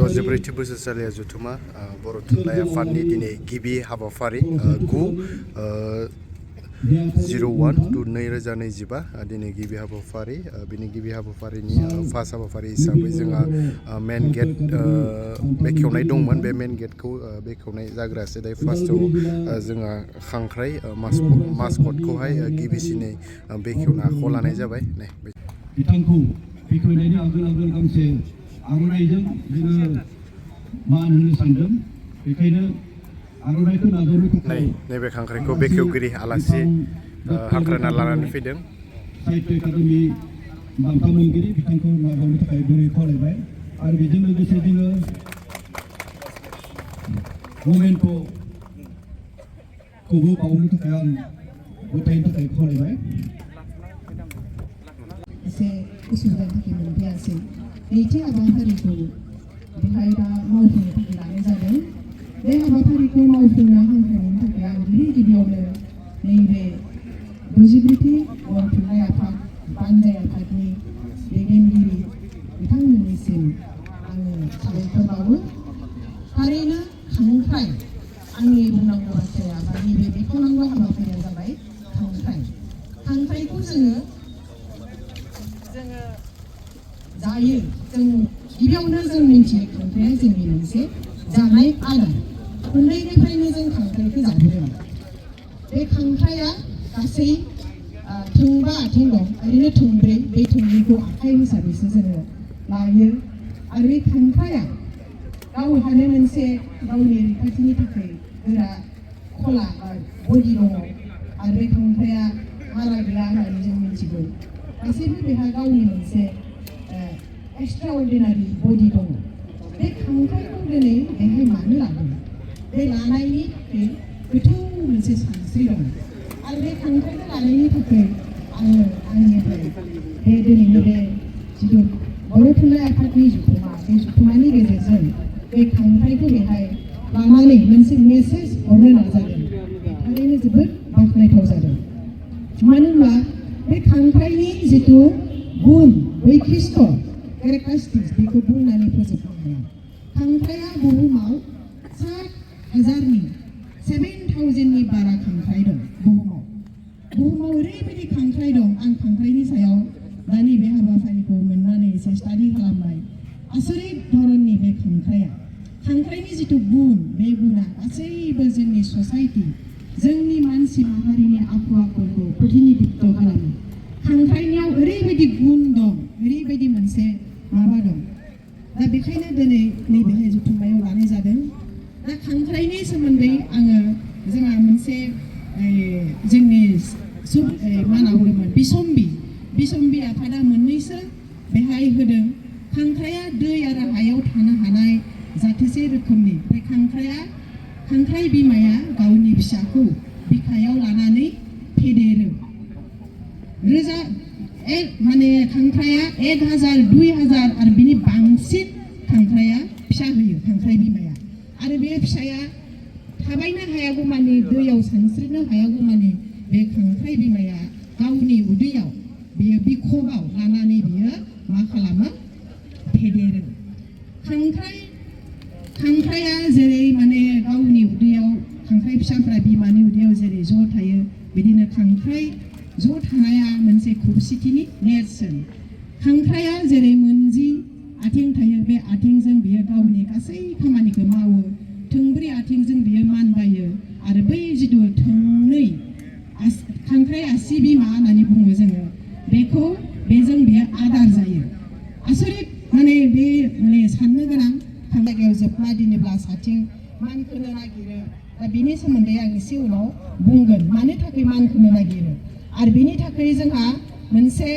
64 बोसोरसालिया जथुमा बर' थुनलाइ आफादनि दिनै गिबि हाबाफारि 9/01/2025 दिनै गिबि हाबाफारि बिनि गिबि हाबाफारिनि फार्स्ट हाबाफारि हिसाबै जोंहा मेन गेट बेखेवनाय दंमोन बे मेन गेटखौ बेखेवनाय जाग्रासै दायो फार्स्टआव जोंहा खांख्राइ मास्कटखौहाय गिबिसिनै बेखेवनो आखायाव लानाय जाबाय बिथांखौ बेखेवनायनि आगोल गांसे आर'नाइजों जोङो मान होनो सानदों बेखायनो आर'नाइखौ नाजावनो थाखाय नैबे खांख्राइखौ बेखेवगिरि आलासि हांख्रायना लानानै फैदों साहित्य एकाडेमि बान्था मोनगिरि बिथांखौ नाजावनो थाखाय गुरै खावलायबाय आरो बेजों लोगोसे जोङो ममेन्ट'खौबो बावनो थाखाय आं गथायनो थाखाय खावलायबाय एसे उसुबिदानि थाखाय मोनफैयासै नैथि हाबाफारिखौ बेहाय दा मावफुंनो थाखाय लानाय जादों बे हाबाफारिखौ मावफुंनो हांख्रायनायनि थाखाय आं गिबियावनो नैबे 64थि बर' थुनलाइ आफाद बानजाय आफादनि दैदेनगिरि बिथांमोननिसिम आङो साबायखर बावो थारैनो खांख्राइ आंनि बुंनांगौ बाथ्राया बा नैबे बेखेवनांगौ हाबाफारिया जाबाय खांख्राइखौ जोङो जायो जों गिबियावनो जों मिथियो खांख्राइया जोंनि मोनसे जानाय आदार उन्दैनिफ्रायनो जों खांख्राइखौ जाबोदों बे खांख्राइया गासै थोंबा आथिं दं ओरैनो थोंब्रै बे थोंब्रैखौ आखाइ हिसाबैसो जोङो लायो आरो बे खांख्राइया गावहानो मोनसे गावनि रैखाथिनि थाखाय गोरा खला बा बडि दङ आरो बे खांख्राइया हारा गैया होननानै जों मिथिगौ गासैबो बेहा गावनि मोनसे एक्सट्रा अर्डिनारि बडि दङ बे खांख्राइखौ दिनै बेहाय मानो लादों बे लानायनि थाखाय गोथौ मोनसे सानस्रि दं आरो बे खांख्राइखौ लानायनि थाखाय आङो आंनिफ्राय बे दिनैनि बे जिथु बर' थुनलाइ आफादनि जथुमा बे जथुमानि गेजेरजों बे खांख्राइखौ बेहाय लानानै मोनसे मेसेज हरनो नाजादों थारैनो जोबोद बाख्नायथाव जादों मानो होनबा बे खांख्राइनि जिथु गुन बैखिष्ट केरेक्टारिस्टिक्स बेखौ बुंनानै फोजोबनो हाया खांख्राइया बुहुमाव 7,000नि बारा खांख्राइ दं बुहुमाव ओरैबायदि खांख्राइ दं आं खांख्राइनि सायाव दानि बे हाबाफारिखौ मोननानै एसे स्टाडि खालामबाय आसरित धरननि बे खांख्राइनि जिथु गुन बे गुना गासैबो जोंनि ससाइटि जोंनि मानसि माहारिनि आखुफोरखौ प्रतिनिधित्व खालामो खांख्राइनियाव ओरैबायदि गुन दं ओरैबायदि मोनसे माबा दं दा बेखायनो दिनै नैबेहाय जथुम्मायाव लानाय जादों दा खांख्राइनि सोमोन्दै आङो जोंहा मोनसे जोंनि मा होनना बुंदोंमोन बिसम्बि आफादा मोननैसो बेहाय होदों खांख्राइया दै आरो हायाव थानो हानाय जाथोसे रोखोमनि ओमफ्राय खांख्राइ बिमाया गावनि फिसाखौ बिखायाव लानानै फेदेरो माने खांख्राइया 1,000 2,000 आरो बिनि बांसिन खांख्राइया फिसा होयो खांख्राइ बिमाया आरो बे फिसाया थाबायनो हायागौमानि दैयाव सानस्रिनो हायागौमानि बे खांख्राइ बिमाया गावनि उदैयाव बेयो बिखबाव लानानै बियो मा खालामो फेदेरो खांख्राइया जेरै माने गावनि उदैयाव खांख्राइ फिसाफ्रा बिमानि उदैयाव जेरै ज' थायो बिदिनो खांख्राइ ज' थानाया मोनसे खौसेथिनि नेरसोन खांख्राइया जेरै मोनजि आथिं थायो बे आथिंजों बियो गावनि गासै खामानिखौ मावो थोंब्रै आथिंजों बियो मानबायो आरो बै जिथु थोंनै खांख्राइ आसि बिमा होननानै बुङो जोङो बेजों बियो आदार जायो आसरित माने बे माने साननो गोनां जायगायाव जोबना दोनोब्ला साथिं मानखोनो नागिरो दा बेनि सोमोन्दै आं एसे उनाव बुंगोन मानो थाखाय मानखोनो नागिरो आरो बेनि थाखाय जोंहा मोनसे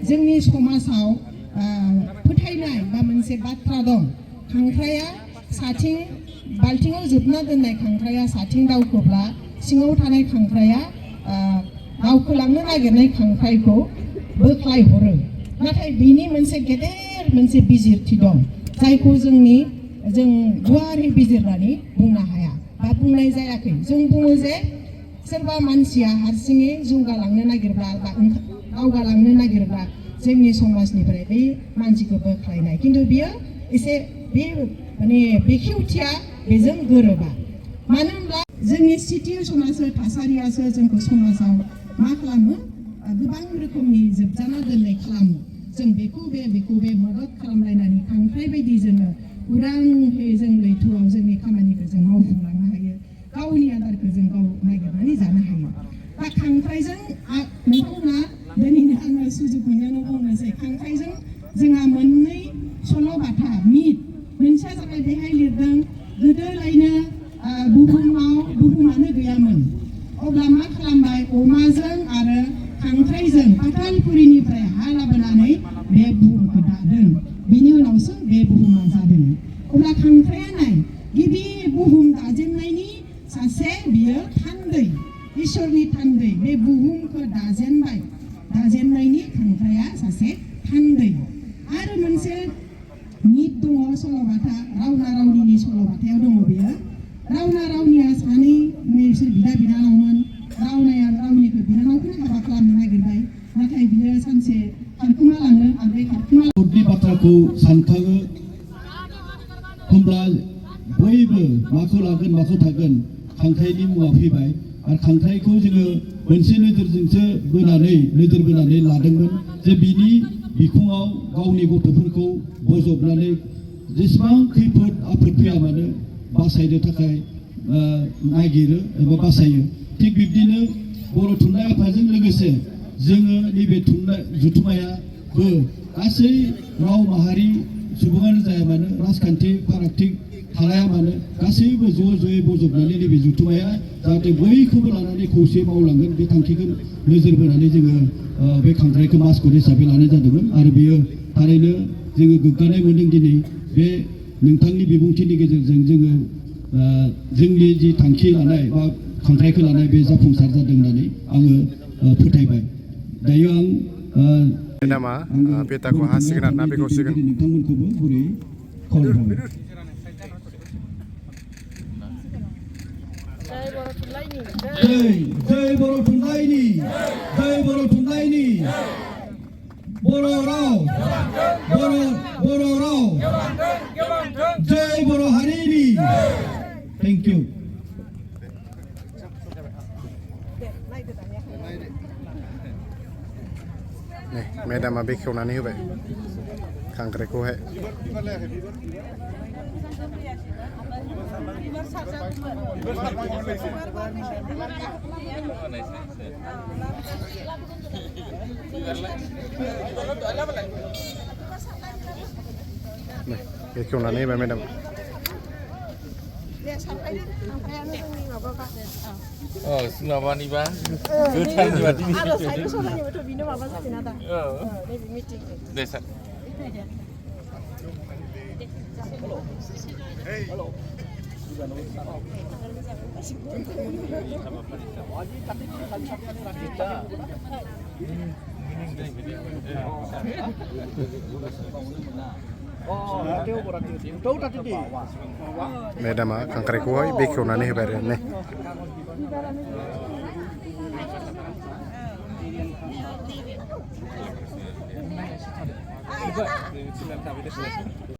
जोंनि समाजाव फोथायनाय बा मोनसे बाथ्रा दं खांख्राइया साथिं बाल्थिङाव जोबना दोननाय खांख्राइया साथिं दावखोब्ला सिङाव थानाय खांख्राइया दावखोलांनो नागिरनाय खांख्राइखौ बोख्लायहरो नाथाय बेनि मोनसे गेदेर मोनसे बिजिरथि दं जायखौ जों गुवारै बिजिरनानै बुंनो हाया बा बुंनाय जायाखै जों बुङो जे सोरबा मानसिया हारसिङै जौगालांनो नागिरब्ला बा दावगालांनो नागिरब्ला जोंनि समाजनिफ्राय बे मानसिखौ बोख्लायनाय खिन्थु बियो एसे बे माने बेखेवथिया बेजों गोरोबा मानो होनब्ला जोंनि सिचुवेसनासो थासारियासो जोंखौ समाजाव मा खालामो गोबां रोखोमनि जोबजाना दोननाय खालामो जों बेखौ बे मदद खालामलायनानै खांख्राइ बायदि जोङो उदांहै जों लैथोआव जोंनि खामानिखौ जों मावफुंलांनो हायो गावनि आदारखौ जों गाव नागिरनानै जानो हायो दा खांख्राइजों नोंथांमोना दिनैनो आङो सुजुग मोननानै बुंनोसै खांख्राइजों जोंहा मोननै सल'बाथा मिथ मोनसेया जाबाय बेहाय लिरदों गोदोलायनो बुहुमानो गैयामोन अब्ला मा खालामबाय अमाजों आरो खांख्राइजों पातालपुरिनिफ्राय हा लाबोनानै बे बुहुमखौ दादों बिनि उनावसो बे बुहुमा जादों अब्ला खांख्राइया नाय गिबि बुहुम दाजेननायनि सासे बियो थान्दै इसोरनि थान्दै बे बुहुमखौ दाजेननायनि खांख्राइया सासे थान्दै आरो मोनसे मिथ दङ सल'बाथा रावना रावनिनि सल'बाथायाव दङ बेयो रावना रावनिया सानै बिसोर बिदा बिनानावमोन रावनाया रावनिखौ बिनानावखौनो हाबा खालामनो नागिरबाय नाथाय बियो सानसे खारखोमा लाङो आरो बे खारखोमा बाथ्राखौ सानखाङो होमब्ला बयबो माखौ लागोन माखौ थागोन खांख्राइनि मुङा फैबाय आरो खांख्राइखौ जोङो मोनसे नोजोर बोनानै लादोंमोन जे बिनि बिखुङाव गावनि गथ'फोरखौ बजबनानै जेसेबां खैफोद आफोद फैया मानो बासायनो थाखाय नागिरो एबा बासायो थिग बिब्दिनो बर' थुनलाइ आफादजों लोगोसे जोङो नैबे थुनलाइ जथुम्मायाबो गासै राव माहारि सुबुङानो जाया मानो राजखान्थि फारागथि थालाया मानो गासैबो ज'यै बजबनानै नैबे जथुम्माया जाहाथे बयखौबो लानानै खौसे मावलांगोन बे थांखिखौ नोजोर बोनानै जोङो बे खांख्राइखौ मास्कट हिसाबै लानाय जादोंमोन आरो बेयो थारैनो जोङो गोग्गानाय मोनदों दिनै बे नोंथांनि बिबुंथिनि गेजेरजों जोङो जोंनि जि थांखि लानाय बा खांख्राइखौ लानाय बे जाफुंसार जादों होननानै आङो फोथायबाय दायो आं मेदामा पेटाखौ हासिगोन आरोना बेखेवसिगोन नोंथांमोनखौबो गुरै खावलायबाय जय बर' थुनलाइनि बर' राव जय बर' हारिनि थेंक इउ मेदामा बेखेवनानै होबाय खांख्राइखौहाय बेखेवनानै होबाय मेदाम माबानिबा गोथारनिबा आरो साइड सलायनिबोथ' बिनो माबा जादों ना दा नैबे मिटिं दे सार मेदामा खांख्राइखौहाय बेखेवनानै होबाय आरो ने